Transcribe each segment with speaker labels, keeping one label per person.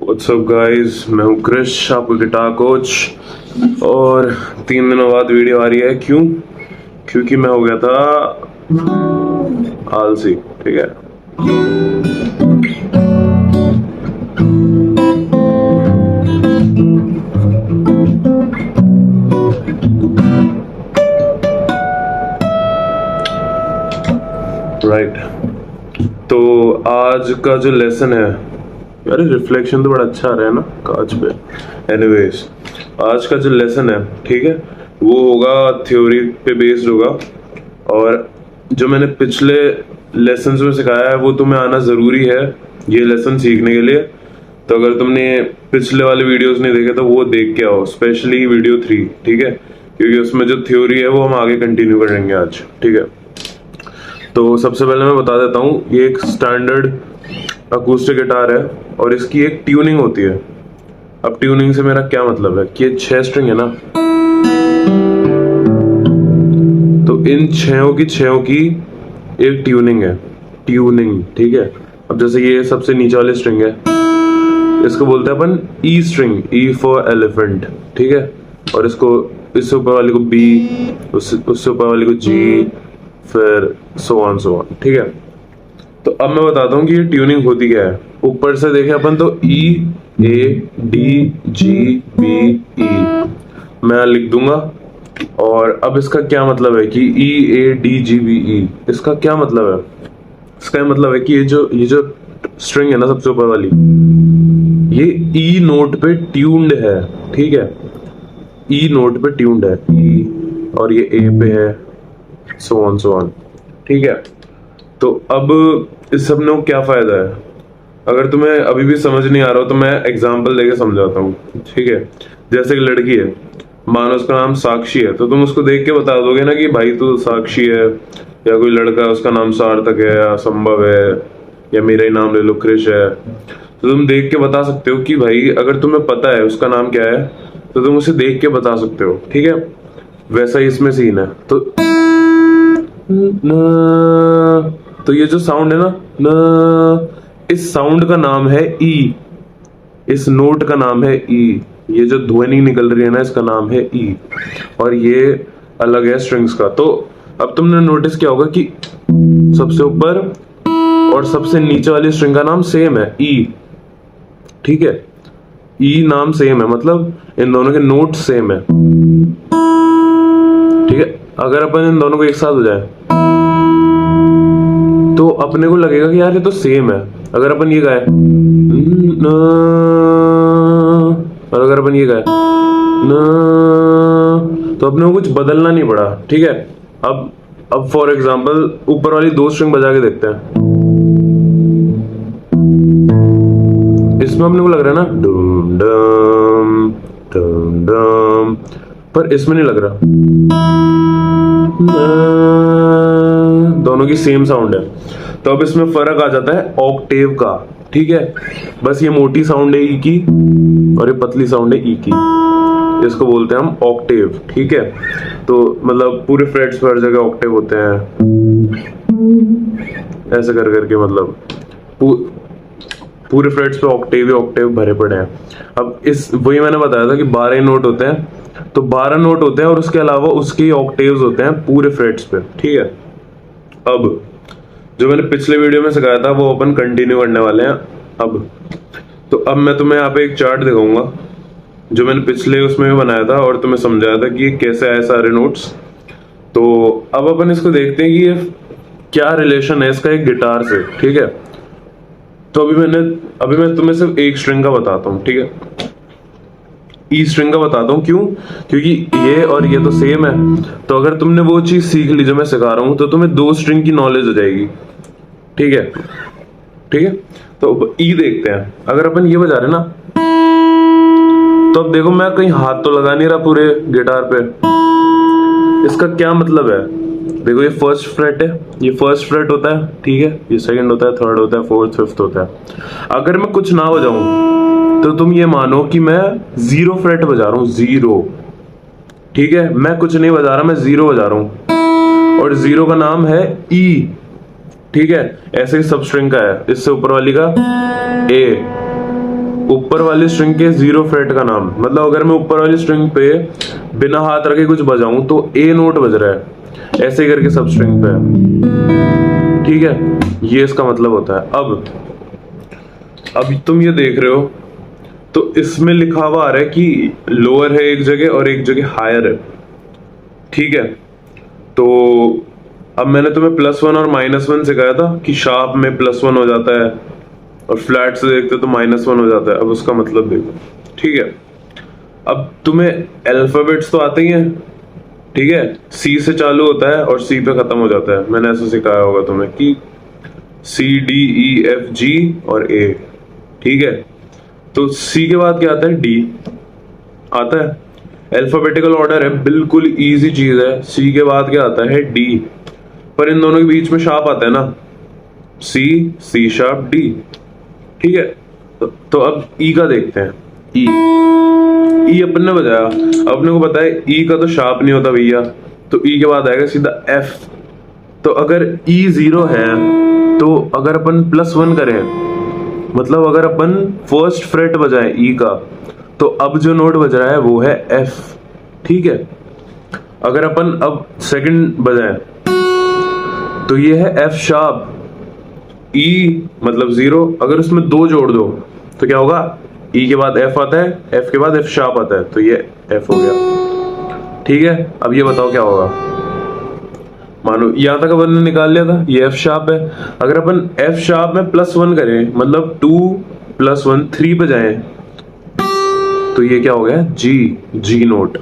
Speaker 1: WhatsApp guys, मैं हूँ क्रिश, आपको गिटार कोच। और 3 दिनों बाद वीडियो आ रही है। क्यों? क्योंकि मैं हो गया था आलसी। ठीक है, राइट। तो आज का जो लेसन है, यार रिफ्लेक्शन तो बड़ा अच्छा आ रहा है ना कांच पे। एनीवेज, आज का जो लेसन है, ठीक है, वो होगा थ्योरी पे बेस्ड होगा। और जो मैंने पिछले लेसन्स में सिखाया है वो तुम्हें आना जरूरी है ये लेसन सीखने के लिए। तो अगर तुमने पिछले वाले वीडियोस नहीं देखे तो वो देख के आओ, स्पेशली वीडियो 3, ठीक है, क्योंकि उसमें जो थ्योरी है वो हम आगे कंटिन्यू करेंगे आज। ठीक है, तो सबसे पहले मैं बता देता हूँ, ये एक स्टैंडर्ड अकूस्टिक गिटार है और इसकी एक ट्यूनिंग होती है। अब ट्यूनिंग से मेरा क्या मतलब है कि ये 6 स्ट्रिंग है ना, तो इन 6 की एक ट्यूनिंग है। ट्यूनिंग, ठीक है। अब जैसे ये सबसे नीचे वाली स्ट्रिंग है, इसको बोलते हैं अपन E string, E for elephant, ठीक है। और इसको इससे ऊपर वाली को बी, उससे ऊपर वाली को जी, फिर सो ऑन, ठीक है। तो अब मैं बताता हूँ कि ये ट्यूनिंग होती क्या है। ऊपर से देखे अपन तो ई, ए, डी, जी, बी, ई मैं लिख दूंगा। और अब इसका क्या मतलब है कि ई, ए, डी, जी, बी, ई, इसका क्या मतलब है? इसका मतलब है कि ये जो स्ट्रिंग है ना सबसे ऊपर वाली, ये ई नोट पे ट्यून्ड है, ठीक है। ई नोट पे ट्यून्ड है, ई, और ये ए पे है, सो ऑन, ठीक है। तो अब इस सब में क्या फायदा है? अगर तुम्हें अभी भी समझ नहीं आ रहा हो तो मैं एग्जांपल देके समझाता हूँ, ठीक है। जैसे एक लड़की है, मानो उसका नाम साक्षी है, तो तुम उसको देख के बता दोगे ना कि भाई तू साक्षी है। या कोई लड़का है उसका नाम सार्थक है या संभव है, या मेरा ही नाम ले लो क्रिश है, तो तुम देख के बता सकते हो कि भाई अगर तुम्हें पता है उसका नाम क्या है तो तुम उसे देख के बता सकते हो, ठीक है। वैसा ही इसमें सीन है। तो ये जो साउंड है ना, इस साउंड का नाम है ई, इस नोट का नाम है ई। ये जो ध्वनि निकल रही है ना, इसका नाम है ई, और ये अलग है स्ट्रिंग्स का। तो अब तुमने नोटिस किया होगा कि सबसे ऊपर और सबसे नीचे वाली स्ट्रिंग का नाम सेम है, ई, ठीक है। ई नाम सेम है, मतलब इन दोनों के नोट सेम है, ठीक है। अगर अपन इन दोनों को एक साथ हो जाए तो अपने को लगेगा कि यार ये तो सेम है। अगर अपन ये गाए और अगर अपन ये गाए तो अपने को कुछ बदलना नहीं पड़ा, ठीक है। अब फॉर एग्जांपल ऊपर वाली 2 स्ट्रिंग बजा के देखते हैं। इसमें अपने को लग रहा है ना डम डम डम डम, पर इसमें नहीं लग रहा। दोनों की सेम साउंड है। तो अब इसमें फर्क आ जाता है ऑक्टेव का, ठीक है। बस ये मोटी साउंड है ई की और ये पतली साउंड है ई की, इसको बोलते हैं हम ऑक्टेव, ठीक है। तो मतलब पूरे फ्रेट्स पर हर जगह ऑक्टेव होते हैं, ऐसे कर करके, मतलब पूरे फ्रेट्स पे ऑक्टेव भरे पड़े हैं। अब इस वही मैंने बताया था कि 12 नोट होते हैं, तो 12 नोट होते हैं और उसके अलावा उसके ऑक्टेव्स होते हैं पूरे फ्रेट्स पे, ठीक है। अब जो मैंने पिछले वीडियो में सिखाया था वो अपन कंटिन्यू करने वाले हैं अब मैं तुम्हें यहाँ पे एक चार्ट दिखाऊंगा जो मैंने पिछले उसमें भी बनाया था और तुम्हें समझाया था कि कैसे आए सारे नोट्स। तो अब अपन इसको देखते हैं कि ये क्या रिलेशन है इसका एक गिटार से, ठीक है। तो अभी मैं तुम्हें सिर्फ एक स्ट्रिंग का बताता हूँ, ठीक है। ई स्ट्रिंग का बताता हूँ, क्यों? क्योंकि ये और ये तो सेम है। तो अगर तुमने वो चीज सीख ली जो मैं सिखा रहा हूँ तो तुम्हें 2 स्ट्रिंग की नॉलेज हो जाएगी, ठीक है, ठीक है। तो ई देखते हैं। अगर अपन ये बजा रहे ना, तो अब देखो मैं कहीं हाथ तो लगा नहीं रहा पूरे गिटार पे। इसका क्या मतलब है? देखो ये फर्स्ट फ्रेट है, ये फर्स्ट फ्रेट होता है, ठीक है। ये सेकंड होता है, थर्ड होता है, फोर्थ, फिफ्थ होता है। अगर मैं कुछ ना बजाऊं तो तुम ये मानो कि मैं 0 फ्रेट बजा रहा हूं, 0, ठीक है। मैं कुछ नहीं बजा रहा, मैं 0 बजा रहा हूं, और 0 का नाम है ई, ठीक है। ऐसे ही सब स्ट्रिंग का है, इससे ऊपर वाली का ए, ऊपर वाली स्ट्रिंग के 0 फ्रेट का नाम, मतलब अगर मैं ऊपर वाली स्ट्रिंग पे बिना हाथ रखे कुछ बजाऊं तो ए नोट बज रहा है, ऐसे ही करके सब स्ट्रिंग पे, ठीक है, ये इसका मतलब होता है। अब तुम ये देख रहे हो तो इसमें लिखा हुआ आ रहा है कि लोअर है एक जगह और एक जगह हायर है, ठीक है। तो अब मैंने तुम्हें +1 और -1 सिखाया था कि शार्प में +1 हो जाता है और फ्लैट से देखते तो -1 हो जाता है। अब उसका मतलब देखो, ठीक है। अब तुम्हें अल्फाबेट्स तो आते ही हैं, ठीक है, सी से चालू होता है और सी पे खत्म हो जाता है। मैंने ऐसा सिखाया होगा तुम्हें कि CDEFG और A, ठीक है। तो सी के बाद क्या आता है? D आता है, अल्फाबेटिकल ऑर्डर है, बिल्कुल इजी चीज है। सी के बाद क्या आता है? D, पर इन दोनों के बीच में शार्प आता है ना, C शार्प D, ठीक है। तो अब E का देखते हैं। E अपन ने बजाया, अपने को पता है E का तो शार्प नहीं होता भैया, तो E के बाद आएगा सीधा F। तो अगर E 0 है तो अगर अपन +1 करें, मतलब अगर अपन फर्स्ट फ्रेट बजाएं E का, तो अब जो नोट बज रहा है वो है F, ठीक है। अगर अपन अब सेकंड बजाएं तो ये है F शार्प, E मतलब 0, अगर उसमें 2 जोड़ दो तो क्या होगा? E के बाद F आता है, F के बाद F शार्प आता है, तो ये F हो गया, ठीक है। अब ये बताओ क्या होगा? मानो यहां तक अपन ने निकाल लिया था, ये F शार्प है। अगर अपन F शार्प में +1 करें, मतलब 2 + 1 3 पे जाएं, तो ये क्या हो गया? G note.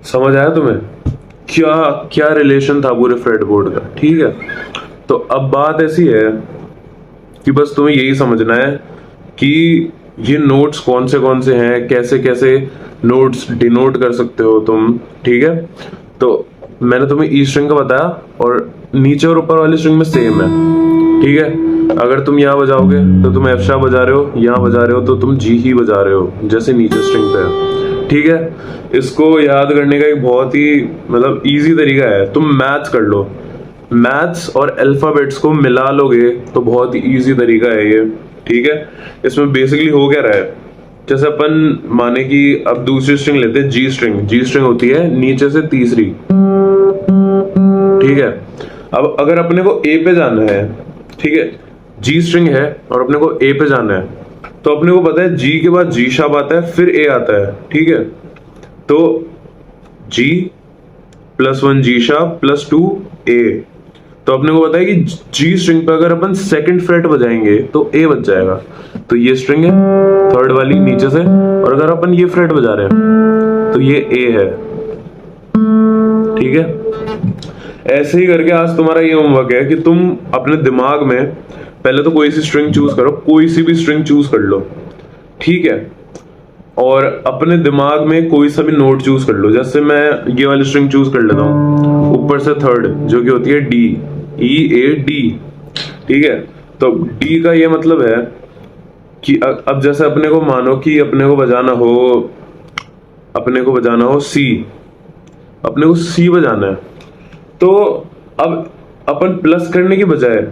Speaker 1: समझ आया तुम्हें क्या क्या रिलेशन था पूरे फ्रेटबोर्ड का, ठीक है। तो अब बात ऐसी है कि बस तुम्हें यही समझना है कि ये नोट्स कौन से हैं, कैसे कैसे नोट्स डिनोट कर सकते हो तुम, ठीक है। तो मैंने तुम्हें ई स्ट्रिंग का बताया और नीचे और ऊपर वाली स्ट्रिंग में सेम है, ठीक है। अगर तुम यहाँ बजाओगे तो तुम F शार्प बजा रहे हो, यहाँ बजा रहे हो तो तुम G ही बजा रहे हो, जैसे नीचे स्ट्रिंग पे है, ठीक है। इसको याद करने का एक बहुत ही मतलब इजी तरीका है, तुम मैथ्स कर लो, मैथ्स और अल्फाबेट्स को मिला लोगे तो बहुत ही इजी तरीका है ये, ठीक है। इसमें बेसिकली हो क्या रहा है, जैसे अपन माने कि अब दूसरी स्ट्रिंग लेते हैं, जी स्ट्रिंग होती है नीचे से तीसरी, ठीक है। अब अगर अपने को ए पे जाना है, ठीक है, जी स्ट्रिंग है और अपने को ए पे जाना है, तो अपने को पता है जी के बाद जी शार्प आता है, फिर ए आता है, ठीक है। तो G +1 G शार्प +2 A, तो अपने को पता है कि G स्ट्रिंग पे अगर अपन सेकंड फ्रेट बजाएंगे तो A बज जाएगा, तो ये स्ट्रिंग है थर्ड वाली नीचे से, और अगर अपन ये फ्रेट बजा रहे हैं तो ये A है, ठीक है। ऐसे ही करके आज तुम्हारा ये होमवर्क है कि तुम अपने दिमाग में पहले तो कोई सी स्ट्रिंग चूज करो, कोई सी भी स्ट्रिंग चूज कर लो, ठीक है, और अपने दिमाग में कोई सा भी नोट चूज कर लो। जैसे मैं ये वाली स्ट्रिंग चूज कर लेता हूँ, ऊपर से थर्ड जो कि होती है D, E-A-D, ठीक है। तो D का ये मतलब है कि अब जैसे अपने को मानो कि अपने को बजाना हो C, अपने को C बजाना है, तो अब अपन प्लस करने की बजाय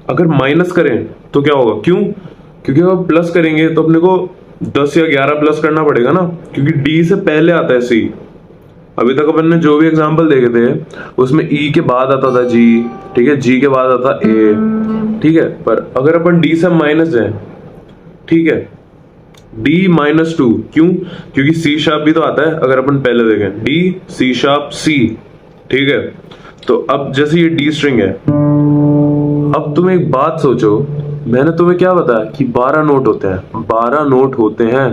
Speaker 1: अगर माइनस करें तो क्या होगा? क्योंकि अगर प्लस करेंगे तो अपने को 10 या 11 प्लस करना पड़ेगा ना, क्योंकि D से पहले आता है C। अभी तक अपन ने जो भी एग्जांपल देखे थे उसमें E के बाद आता था G, ठीक है, G के बाद आता A, ठीक है। पर अगर अपन D से माइनस जाए, ठीक है, D -2, क्योंकि C शार्प भी तो आता है, अगर अपन पहले देखें D C शार्प C, ठीक है। तो अब जैसे ये D स्ट्रिंग है, अब तुम एक बात सोचो, मैंने तुम्हें क्या बताया कि 12 नोट होते हैं,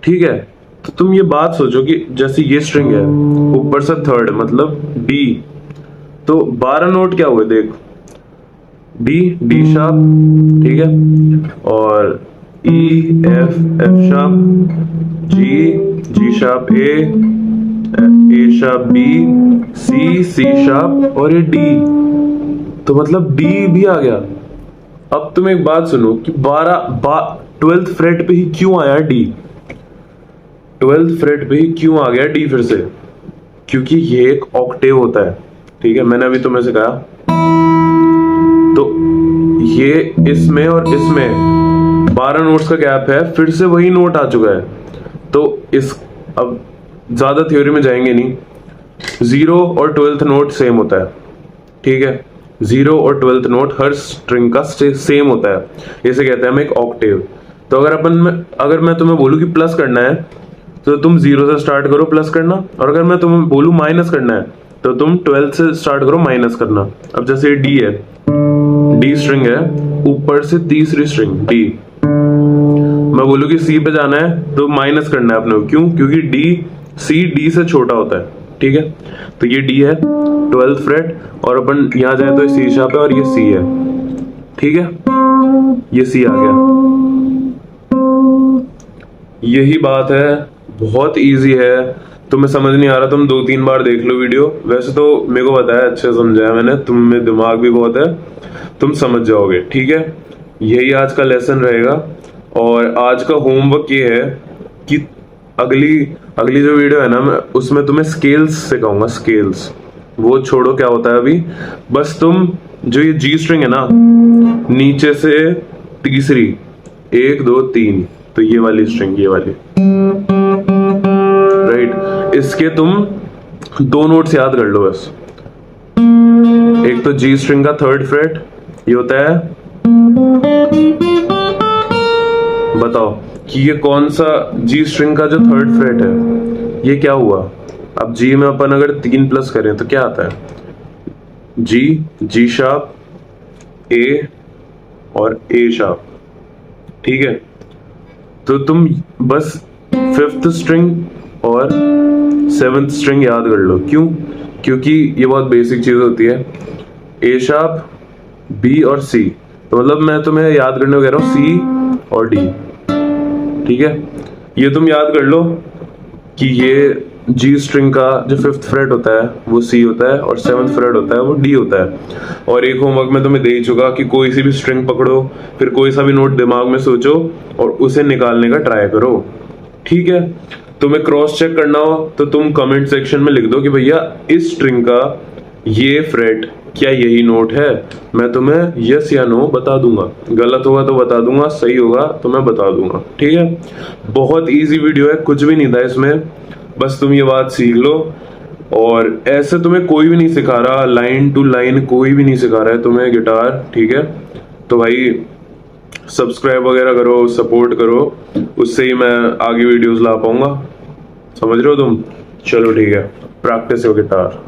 Speaker 1: ठीक है। तो तुम ये बात सोचो कि जैसे ये स्ट्रिंग है ऊपर से थर्ड मतलब D, तो 12 नोट क्या हुए देख, D शार्प, ठीक है, और E F sharp, G sharp A sharp B, C sharp और ये D, तो मतलब D भी आ गया। अब तुम एक बात सुनो कि 12th फ्रेट पे ही क्यों आया D, 12th फ्रेट पे ही क्यों आ गया D फिर से? क्योंकि ये एक ऑक्टेव होता है, ठीक है, मैंने अभी तुम्हें सिखाया। तो ये इसमें और इसमें 12 नोट्स का गैप है, फिर से वही नोट आ चुका है। तो इस अब ज्यादा थ्योरी में जाएंगे नहीं, 0 और 12th नोट सेम होता है, ठीक है। 0 और 12th नोट हर स्ट्रिंग का सेम होता है, इसे कहते हैं हम एक ऑक्टेव। तो अगर मैं तुम्हें बोलूं कि प्लस करना है तो तुम 0 से स्टार्ट करो प्लस करना, और अगर मैं तुम्हें बोलूं माइनस करना है तो तुम 12 से स्टार्ट करो माइनस करना। अब जैसे डी है, डी स्ट्रिंग है, ऊपर से तीसरी स्ट्रिंग डी, मैं बोलूं कि सी पे जाना है तो माइनस करना है अपने को, क्यों? क्योंकि डी से छोटा होता है, ठीक है। तो ये डी है 12th फ्रेट, और अपन यहां जाए तो सी शार्प है और ये सी है, ठीक है। ये सी आ गया, यही बात है, बहुत इजी है। तुम्हें समझ नहीं आ रहा, तुम 2-3 बार देख लो वीडियो। वैसे तो मेरे को पता है, अच्छे समझाया मैंने, तुम में दिमाग भी बहुत है, तुम समझ जाओगे, ठीक है। यही आज का लेसन रहेगा, और आज का होमवर्क ये है कि अगली जो वीडियो है ना, मैं उसमें तुम्हें स्केल्स सिखाऊंगा। स्केल्स वो छोड़ो क्या होता है अभी, बस तुम जो ये जी स्ट्रिंग है ना, नीचे से तीसरी 1 2 3, तो ये वाली स्ट्रिंग, ये वाली, राइट, इसके तुम 2 नोट्स याद कर लो बस। एक तो जी स्ट्रिंग का 3rd फ्रेट, ये होता है, बताओ कि ये कौन सा जी स्ट्रिंग का जो 3rd फ्रेट है, ये क्या हुआ? अब जी में अपन अगर 3 प्लस करें तो क्या आता है? जी शार्प, ए और ए शार्प, ठीक है। तो तुम बस 5th स्ट्रिंग और 7th स्ट्रिंग याद कर लो। क्यों? क्योंकि ये बहुत बेसिक चीज होती है। ए शार्प, बी और सी, तो मतलब मैं तुम्हें याद करने को कह रहा हूं सी और डी, ठीक है। ये तुम याद कर लो कि ये जी स्ट्रिंग का जो 5th फ्रेट होता है वो सी होता है, और 7th फ्रेट होता है वो डी होता है। और एक होमवर्क में तुम्हें दे ही चुका कि कोई सी भी स्ट्रिंग पकड़ो, फिर कोई सा भी नोट दिमाग में सोचो और उसे निकालने का ट्राई करो, ठीक है। तुम्हें क्रॉस चेक करना हो तो तुम कमेंट सेक्शन में लिख दो कि भैया इस स्ट्रिंग का ये फ्रेट क्या यही नोट है, मैं तुम्हें यस या नो बता दूंगा। गलत होगा तो बता दूंगा, सही होगा तो मैं बता दूंगा, ठीक है। बहुत इजी वीडियो है, कुछ भी नहीं था इसमें, बस तुम ये बात सीख लो। और ऐसे तुम्हें कोई भी नहीं सिखा रहा, लाइन टू लाइन कोई भी नहीं सिखा रहा है तुम्हें गिटार, ठीक है। तो भाई सब्सक्राइब वगैरह करो, सपोर्ट करो, उससे ही मैं आगे वीडियोस ला पाऊंगा, समझ रहे हो तुम। चलो ठीक है, प्रैक्टिस हो गिटार।